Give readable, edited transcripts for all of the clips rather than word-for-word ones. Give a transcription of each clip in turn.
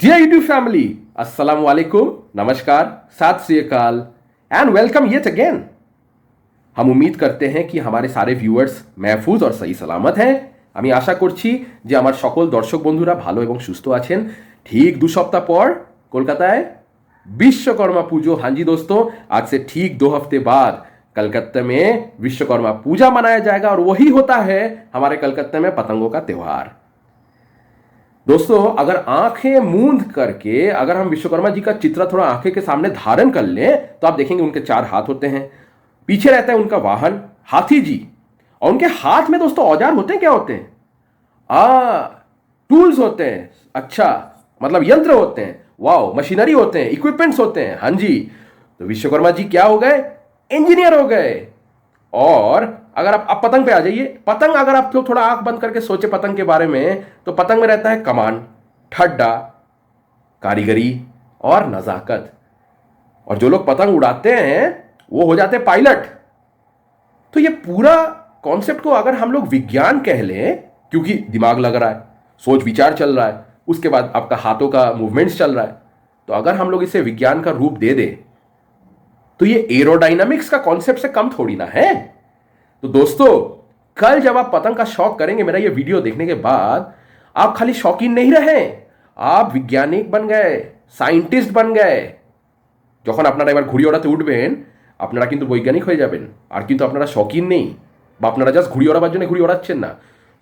Dear YouTube family, अस्सलाम वालेकुम, नमस्कार, सत श्री अकाल एंड वेलकम येट अगेन। हम उम्मीद करते हैं कि हमारे सारे ভিউয়ার্স महफूज और सही सलामत हैं। আমি আশা করছি যে আমার সকল দর্শক বন্ধুরা ভালো এবং সুস্থ আছেন। ঠিক 2 সপ্তাহ পর কলকাতায় विश्वकर्मा पूजो। हाँ जी दोस्तों, आज से ठीक 2 हफ्ते बाद कलकत्ते में विश्वकर्मा पूजा मनाया जाएगा और वही होता है हमारे कलकत्ते में पतंगों का त्योहार। दोस्तों, अगर आंखें मूंद करके अगर हम विश्वकर्मा जी का चित्र थोड़ा आंखें के सामने धारण कर लें तो आप देखेंगे उनके 4 हाथ होते हैं, पीछे रहता है उनका वाहन हाथी जी, और उनके हाथ में दोस्तों औजार होते हैं। क्या होते हैं? टूल्स होते हैं। अच्छा, मतलब यंत्र होते हैं। वाओ, मशीनरी होते हैं, इक्विपमेंट्स होते हैं। हाँ जी, तो विश्वकर्मा जी क्या हो गए? इंजीनियर हो गए। और अगर आप पतंग पे आ जाइए। पतंग अगर आप थोड़ा आंख बंद करके सोचे पतंग के बारे में, तो पतंग में रहता है कमान, ठड्डा, कारीगरी और नजाकत। और जो लोग पतंग उड़ाते हैं वो हो जाते हैं पायलट। तो ये पूरा कॉन्सेप्ट को अगर हम लोग विज्ञान कह लें, क्योंकि दिमाग लग रहा है, सोच विचार चल रहा है, उसके बाद आपका हाथों का मूवमेंट्स चल रहा है, तो अगर हम लोग इसे विज्ञान का रूप दे दें तो ये एरोडायनामिक्स का कॉन्सेप्ट से कम थोड़ी ना है। तो दोस्तों, कल जब आप पतंग का शौक करेंगे, मेरा ये वीडियो देखने के बाद, आप खाली शौकीन नहीं रहे, आप वैज्ञानिक बन गए, साइंटिस्ट बन गए। যখন আপনারা এবার ঘুড়ি ওড়াতে উঠবেন, আপনারা কিন্তু বৈজ্ঞানিক হয়ে যাবেন, আর কিন্তু আপনারা শৌখিন নেই, বা আপনারা জাস্ট ঘুড়ি ওড়াবার জন্য ঘুড়ি ওড়াচ্ছেন না।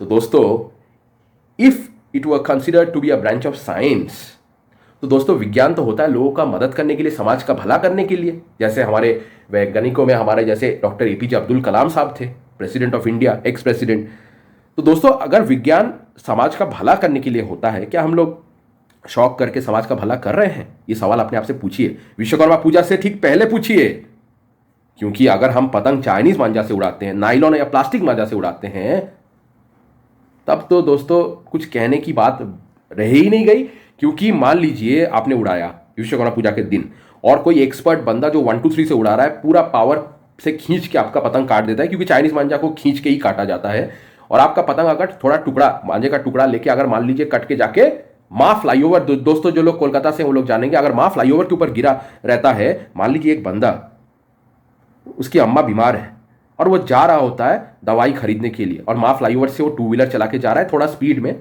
तो दोस्तों, if it were considered to be a branch of science, तो दोस्तों विज्ञान तो होता है लोगों का मदद करने के लिए, समाज का भला करने के लिए। जैसे हमारे वैज्ञानिकों में हमारे जैसे डॉक्टर एपीजे अब्दुल कलाम साहब थे, president of India, ex president. तो दोस्तों, अगर विज्ञान समाज का भला करने के लिए होता है, क्या हम लोग शौक करके समाज का भला कर रहे हैं? ये सवाल अपने आप से पूछिए। विश्वकर्मा पूजा से ठीक पहले पूछिए, क्योंकि अगर हम पतंग चाइनीज मांझा से उड़ाते हैं, नायलॉन या प्लास्टिक मांझा से उड़ाते हैं, तब तो दोस्तों कुछ कहने की बात रह ही नहीं गई। क्योंकि मान लीजिए आपने उड़ाया विश्वकर्मा पूजा के दिन, और कोई एक्सपर्ट बंदा जो 1 2 3 से उड़ा रहा है, पूरा पावर से खींच के आपका पतंग काट देता है, क्योंकि चाइनीज मांझा को खींच के ही काटा जाता है। और आपका पतंग अगर थोड़ा टुकड़ा, मांझे का टुकड़ा लेके अगर मान लीजिए कट के जाके माँ फ्लाईओवर, दोस्तों जो लोग कोलकाता से वो लोग जानेंगे, अगर माँ फ्लाईओवर के ऊपर गिरा रहता है, मान लीजिए एक बंदा, उसकी अम्मा बीमार है और वो जा रहा होता है दवाई खरीदने के लिए, और माँ फ्लाईओवर से वो 2 व्हीलर चला के जा रहा है थोड़ा स्पीड में,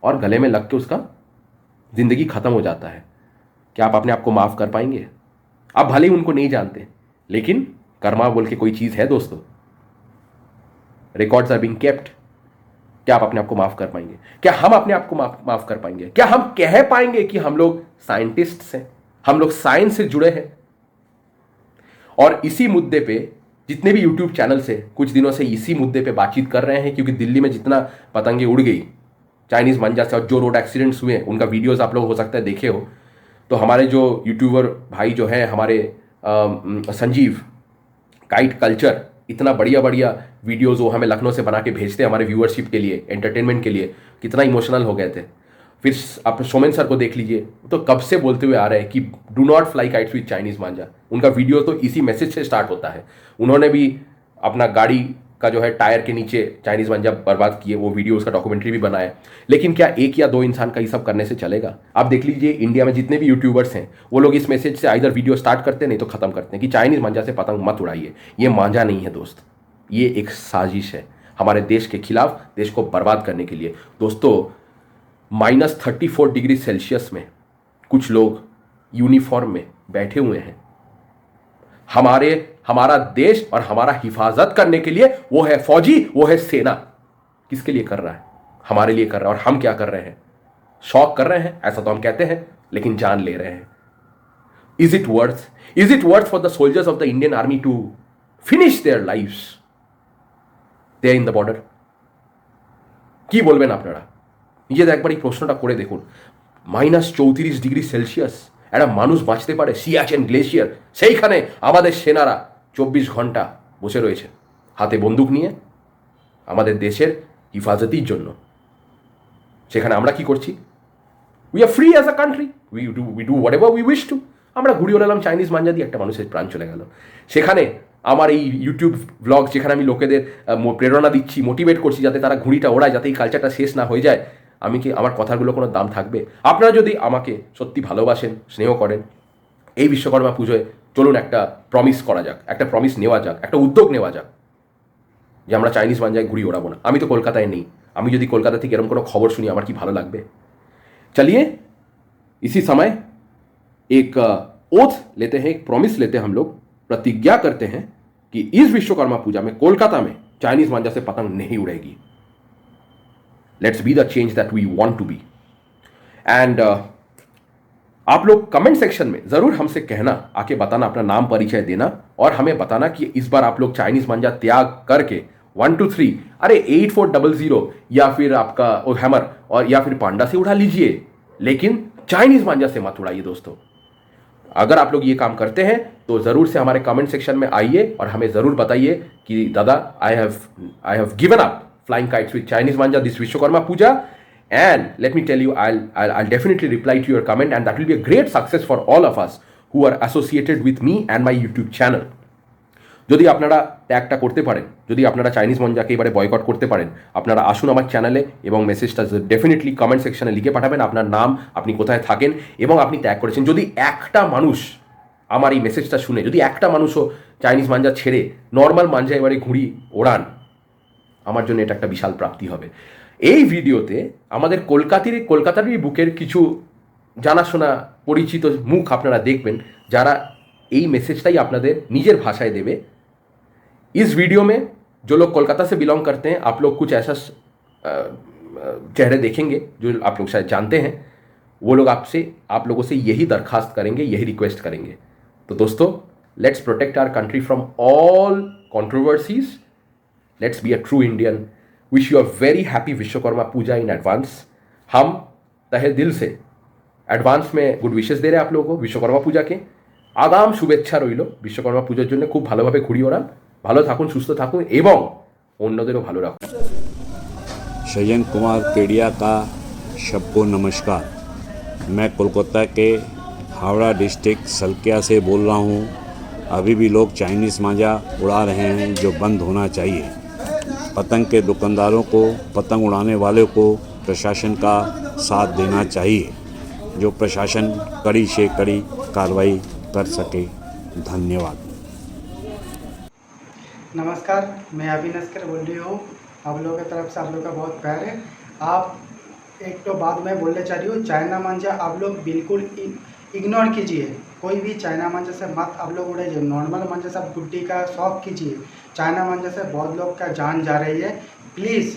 और गले में लग के उसका जिंदगी खत्म हो जाता है। क्या आप अपने आप को माफ कर पाएंगे? आप भले ही उनको नहीं जानते, लेकिन कर्मा बोल के कोई चीज है दोस्तों, रिकॉर्ड्स आर बीइंग केप्ट। क्या आप अपने आप को माफ कर पाएंगे? क्या हम अपने आप को माफ कर पाएंगे? क्या हम कह पाएंगे कि हम लोग साइंटिस्ट हैं, हम लोग साइंस से जुड़े हैं? और इसी मुद्दे पे जितने भी यूट्यूब चैनल से कुछ दिनों से इसी मुद्दे पे बातचीत कर रहे हैं, क्योंकि दिल्ली में जितना पतंगे उड़ गई चाइनीज मांझा से, और जो रोड एक्सीडेंट्स हुए उनका वीडियोस आप लोग हो सकता है देखे हो। तो हमारे जो यूट्यूबर भाई जो हैं, हमारे संजीव काइट कल्चर, इतना बढ़िया बढ़िया वीडियोस वो हमें लखनऊ से बना के भेजते हैं हमारे व्यूअरशिप के लिए, एंटरटेनमेंट के लिए। कितना इमोशनल हो गए थे। फिर आप सोमेन सर को देख लीजिए, तो कब से बोलते हुए आ रहे हैं कि do not fly kites with Chinese मांझा। उनका वीडियो तो इसी मैसेज से स्टार्ट होता है। उन्होंने भी अपना गाड़ी का जो है टायर के नीचे चाइनीज मांझा बर्बाद किए, वो वीडियो, उसका डॉक्यूमेंट्री भी बनाया। लेकिन क्या 1 या 2 इंसान का ये सब करने से चलेगा? आप देख लीजिए इंडिया में जितने भी यूट्यूबर्स हैं, वो लोग इस मैसेज से आइदर वीडियो स्टार्ट करते हैं, नहीं तो खत्म करते हैं कि चाइनीज मांझा से पतंग मत उड़ाइए। ये मांझा नहीं है दोस्त, ये एक साजिश है हमारे देश के खिलाफ, देश को बर्बाद करने के लिए। दोस्तों, -34 डिग्री सेल्सियस में कुछ लोग यूनिफॉर्म में बैठे हुए हैं, हमारा देश और हमारा हिफाजत करने के लिए। वो है फौजी, वो है सेना। किसके लिए कर रहा है? हमारे लिए कर रहा है। और हम क्या कर रहे हैं? शौक कर रहे हैं, ऐसा तो हम कहते हैं, लेकिन जान ले रहे हैं। Is it worth for the soldiers of the Indian army to finish their lives there in the border? কি বলবেন আপনারা? নিজেদের একবার এই প্রশ্নটা করে দেখুন। -34 ডিগ্রি সেলসিয়াস একটা মানুষ বাঁচতে পারে? সিয়াচেন গ্লেশিয়ার, সেইখানে আমাদের সেনারা 24 ঘন্টা বসে রয়েছে হাতে বন্দুক নিয়ে আমাদের দেশের হিফাজতির জন্য। সেখানে আমরা কি করছি? We are free as a country, we do what ever we wish to. আমরা ঘুরি ওড়ালাম চাইনিজ মাঞ্জা দিয়ে, একটা মানুষের প্রাণ চলে গেল। সেখানে আমার এই ইউটিউব ব্লগ, যেখানে আমি লোকেদের প্রেরণা দিচ্ছি, মোটিভেট করছি যাতে তারা ঘুড়িটা ওড়ায়, যাতে এই কালচারটা শেষ না হয়ে যায়, আমি কি আমার কথাগুলো কোনো দাম থাকবে? আপনারা যদি আমাকে সত্যি ভালোবাসেন, স্নেহ করেন, এই বিশ্বকর্মা পুজোয় চলুন একটা প্রমিস করা যাক, একটা প্রমিস নেওয়া যাক, একটা উদ্যোগ নেওয়া যাক যে আমরা চাইনিজ মাঞ্জায় ঘুড়ি ওড়াবো না। আমি তো কলকাতায় নেই, আমি যদি কলকাতা থেকে এরকম কোনো খবর শুনি আমার কি ভালো লাগবে? चलिए इसी समय एक ओथ लेते हैं, एक प्रॉमिस लेते हैं, हम लोग प्रतिज्ञा करते हैं कि इस विश्वकर्मा पूजा में कोलकाता में चाइनीज मांझा से पतंग नहीं उड़ेगी। Let's be the change that we want to be. And आप लोग कमेंट सेक्शन में जरूर हमसे कहना, आके बताना, अपना नाम परिचय देना और हमें बताना कि इस बार आप लोग चाइनीज मांझा त्याग करके 1 2 3 अरे 8400 या फिर आपका वो हैमर और या फिर पांडा से उड़ा लीजिए, लेकिन चाइनीज मांझा से मत उड़ाइए दोस्तों। अगर आप लोग ये काम करते हैं तो जरूर से हमारे कमेंट सेक्शन में आइए और हमें जरूर बताइए कि दादा I have given up flying kites with Chinese मांझा this Vishwakarma Puja, and let me tell you I'll definitely reply to your comment and that will be a great success for all of us who are associated with me and my YouTube channel। যদি আপনারা ট্যাগটা করতে পারেন, যদি আপনারা Chinese মাঞ্জাকে এবারে boycott করতে পারেন, আপনারা আসুন আমার চ্যানেলে এবং মেসেজটা ডেফিনেটলি কমেন্ট সেকশনে লিখে পাঠাবেন, আপনার নাম, আপনি কোথায় থাকেন এবং আপনি ট্যাগ করেছেন। যদি একটা মানুষ আমার এই মেসেজটা শুনে, যদি একটা মানুষও চাইনিজ মাঞ্জা ছেড়ে নর্মাল মাঞ্জা এবারে ঘুড়ি ওড়ান, আমার জন্য এটা একটা বিশাল প্রাপ্তি হবে। এই ভিডিওতে আমাদের কলকাতারই বুকের কিছু জানাশোনা পরিচিত মুখ আপনারা দেখবেন, যারা এই মেসেজটাই আপনাদের নিজের ভাষায় देवे। इस वीडियो में जो लोग कोलकाता से बिलोंग करते हैं, आप लोग कुछ ऐसा चेहरे देखेंगे जो आप लोग शायद जानते हैं। वो लोग आप लोगों से यही दरखास्त करेंगे, यही रिक्वेस्ट करेंगे। तो दोस्तों, let's protect our country from all controversies, let's be a true Indian. Wish you a very happy Vishwakarma Puja in advance. हम तहे दिल से एडवांस में गुड विशेस दे रहे हैं आप लोगों को विश्वकर्मा पूजा के। आगाम शुभेच्छा रইল বিশ্বকর্মা পূজার জন্য। খুব ভালোভাবে ঘুড়ি ওড়ান, ভালো থাকুন, সুস্থ থাকুন এবং অন্যদেরও ভালো রাখুন। शयन कुमार केडिया का सबको नमस्कार। मैं कोलकाता के हावड़ा डिस्ट्रिक्ट सलकिया से बोल रहा हूँ। अभी भी लोग चाइनीज़ मांझा उड़ा रहे हैं जो बंद होना चाहिए। पतंग के दुकानदारों को, पतंग उड़ाने वालों को प्रशासन का साथ देना चाहिए, जो प्रशासन कड़ी से कड़ी कार्रवाई कर सके। धन्यवाद। नमस्कार, मैं अभी नस्कर बोल रही हूँ। आप लोगों की तरफ से आप लोग का बहुत प्यार है। आप एक तो बात मैं बोलना चाह रही हूँ, चाइना मांझा आप लोग बिल्कुल इग्नोर कीजिए। कोई भी चाइना मांझा से मत आप लोग उड़ाइए। नॉर्मल मांझा से आप गुड्डी का शौक कीजिए। चाइना मांझा से बहुत लोग का जान जा रही है। प्लीज़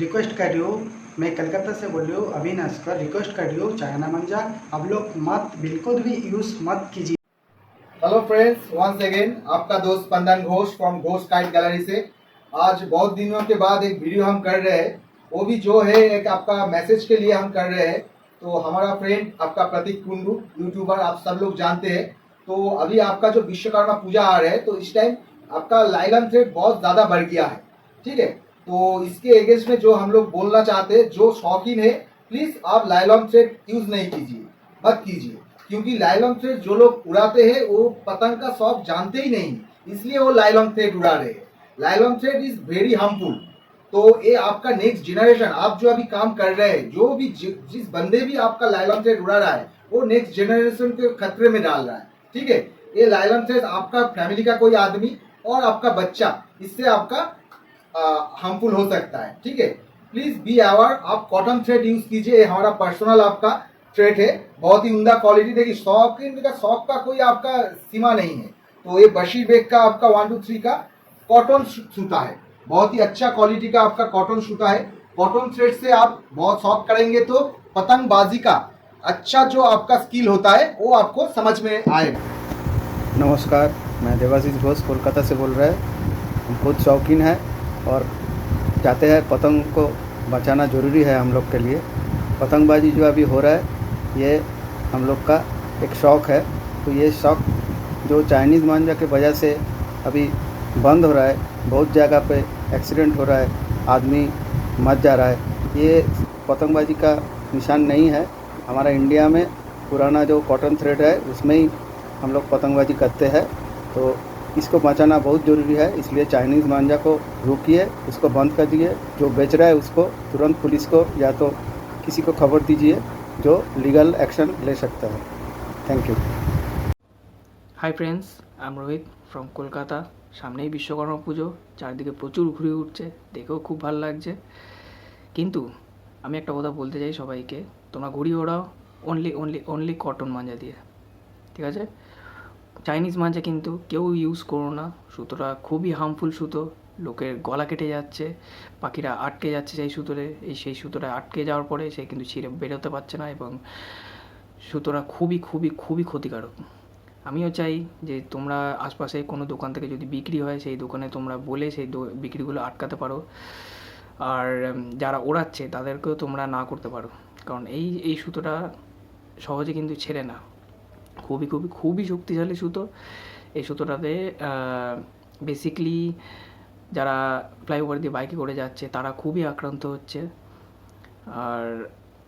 रिक्वेस्ट कर रही हूँ, मैं कलकत्ता से बोल रही हूँ, अभी नस्कर रिक्वेस्ट कर रही हूँ, चाइना मांझा आप लोग मत बिल्कुल भी यूज़ मत कीजिए। हेलो फ्रेंड्स, वंस अगेन आपका दोस्त Spandan Ghosh from Ghosh kite gallery से। आज बहुत दिनों के बाद एक वीडियो हम कर रहे हैं, वो भी जो है एक आपका मैसेज के लिए हम कर रहे हैं। तो हमारा फ्रेंड आपका प्रतीक कुंडू यूट्यूबर आप सब लोग जानते हैं। तो अभी आपका जो विश्वकर्मा पूजा आ रहा है, तो इस टाइम आपका लाइलन थ्रेड बहुत ज़्यादा बढ़ गया है, ठीक है। तो इसके अगेंस्ट में जो हम लोग बोलना चाहते हैं, जो शौकीन है प्लीज़ आप लाइलॉन थ्रेड यूज़ नहीं कीजिए, मत कीजिए, क्योंकि लाइलॉन थ्रेड जो लोग उड़ाते हैं वो पतंग का शौक जानते ही नहीं, इसलिए वो लाइलॉन थ्रेड उड़ा रहे हैं। लाइलॉन थ्रेड इज़ वेरी हार्मफुल। तो ये आपका नेक्स्ट जनरेशन, आप जो अभी काम कर रहे हैं, जो भी जिस बंदे भी आपका लाइलॉन थ्रेड उड़ा रहा है, वो नेक्स्ट जनरेशन के खतरे में डाल रहा है, ठीक है। ये लाइलॉन थ्रेड आपका फैमिली का कोई आदमी और आपका बच्चा, इससे आपका हार्मफुल हो सकता है, ठीक है। Please be aware. आप कॉटन थ्रेड यूज़ कीजिए, ये हमारा पर्सनल आपका थ्रेड है, बहुत ही उम्दा क्वालिटी। देखिए शौक का कोई आपका सीमा नहीं है। तो ये बशीर बेग का आपका 1 2 3 का कॉटन सूता है, बहुत ही अच्छा क्वालिटी का आपका कॉटन सूता है। कॉटन थ्रेड से आप बहुत शौक करेंगे तो पतंगबाजी का अच्छा जो आपका स्किल होता है वो आपको समझ में आएगा। नमस्कार, मैं देवाशीष घोष कोलकाता से बोल रहा है। हम खुद शौकीन हैं और चाहते हैं पतंग को बचाना ज़रूरी है हम लोग के लिए। पतंगबाजी जो अभी हो रहा है ये हम लोग का एक शौक़ है। तो ये शौक़ जो चाइनीज़ मांझा के वजह से अभी बंद हो रहा है, बहुत जगह पे एक्सीडेंट हो रहा है, आदमी मर जा रहा है। ये पतंगबाजी का निशान नहीं है। हमारा इंडिया में पुराना जो कॉटन थ्रेड है उसमें ही हम लोग पतंगबाजी करते हैं। तो इसको बचाना बहुत ज़रूरी है, इसलिए चाइनीज़ मांझा को रोकिए, उसको बंद कर दिए। जो बेच रहा है उसको तुरंत पुलिस को या तो किसी को खबर दीजिए जो लीगल एक्शन ले सकता है। Thank you. Hi friends, am Rohit from Kolkata. সামনেই বিশ্বকর্মা পুজো, চারদিকে প্রচুর ঘুরে উঠছে, দেখেও খুব ভালো লাগছে। কিন্তু আমি একটা কথা বলতে চাই সবাইকে, তোমরা ঘুড়ি ওড়াও অনলি কটন মাঞ্জা দিয়ে, ঠিক আছে? চাইনিজ মাঞ্জা কিন্তু কেউ ইউজ করো না। সুতোটা খুবই হার্মফুল সুতো, লোকের গলা কেটে যাচ্ছে, পাখিরা আটকে যাচ্ছে সেই সুতোটা আটকে যাওয়ার পরে সে কিন্তু ছিঁড়ে বেরোতে পারছে না, এবং সুতোটা খুবই খুবই খুবই ক্ষতিকারক। আমিও চাই যে তোমরা আশপাশে কোনো দোকান থেকে যদি বিক্রি হয় সেই দোকানে তোমরা বলে সেই বিক্রিগুলো আটকাতে পারো। আর যারা ওড়াচ্ছে তাদেরকেও তোমরা না করতে পারো, কারণ এই সুতোটা সহজে কিন্তু ছেড়ে না। খুবই খুবই খুবই শক্তিশালী সুতো। এই সুতোটাতে বেসিক্যালি যারা ফ্লাইওভার দিয়ে বাইকে করে যাচ্ছে তারা খুবই আক্রান্ত হচ্ছে। আর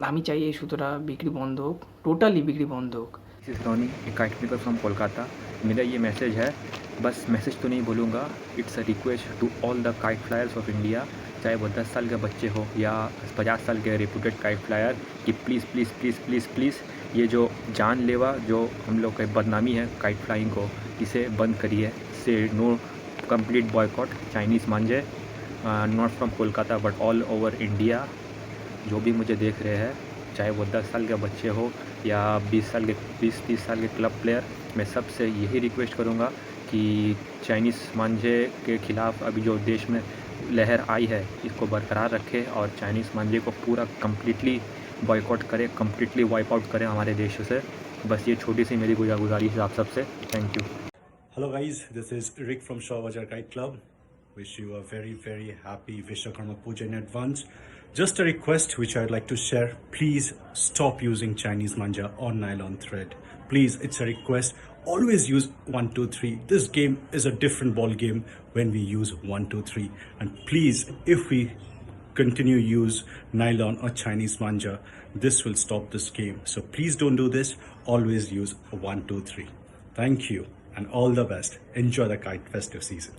আমি চাই এই সুতোটা বিক্রি বন্ধ হোক, টোটালি বিক্রি বন্ধ হোক। This is Ronnie, a kite maker from Kolkata. मेरा ये मैसेज है, बस मैसेज तो नहीं बोलूँगा, it's a request to all the kite flyers of India, चाहे वो 10 साल के बच्चे हो या 50 साल के रेपुटेड काइट फ्लायर, कि please please please please please ये जो जानलेवा जो हम लोग का बदनामी है काइट फ्लाइंग को, इसे बंद करिए। से नो कंप्लीट बॉयकॉट चाइनीज़ मांझे, not from Kolkata but all over India. जो भी मुझे देख रहे हैं, चाहे वो 10 साल के बच्चे हो या 20-30 साल के क्लब प्लेयर, मैं सबसे यही रिक्वेस्ट करूँगा कि चाइनीज़ मांझे के ख़िलाफ़ अभी जो देश में लहर आई है इसको बरकरार रखे और चाइनीज़ मांझे को पूरा कम्प्लीटली बॉयकॉट करें, कम्प्लीटली वाइप आउट करें हमारे देश से। बस ये छोटी सी मेरी गुजारिश है आप सबसे। Thank you. Hello guys, this is Rick from Shawbajar Kite Club. Wish you a very very happy Vishwakarma Puja in advance. Just a request which I'd like to share, please stop using Chinese manja or nylon thread. Please, it's a request. Always use 1, 2, 3. This game is a different ball game when we use 1, 2, 3. And please, if we continue use nylon or Chinese manja, this will stop this game. So please don't do this. Always use 1, 2, 3. Thank you and all the best. Enjoy the kite festive season.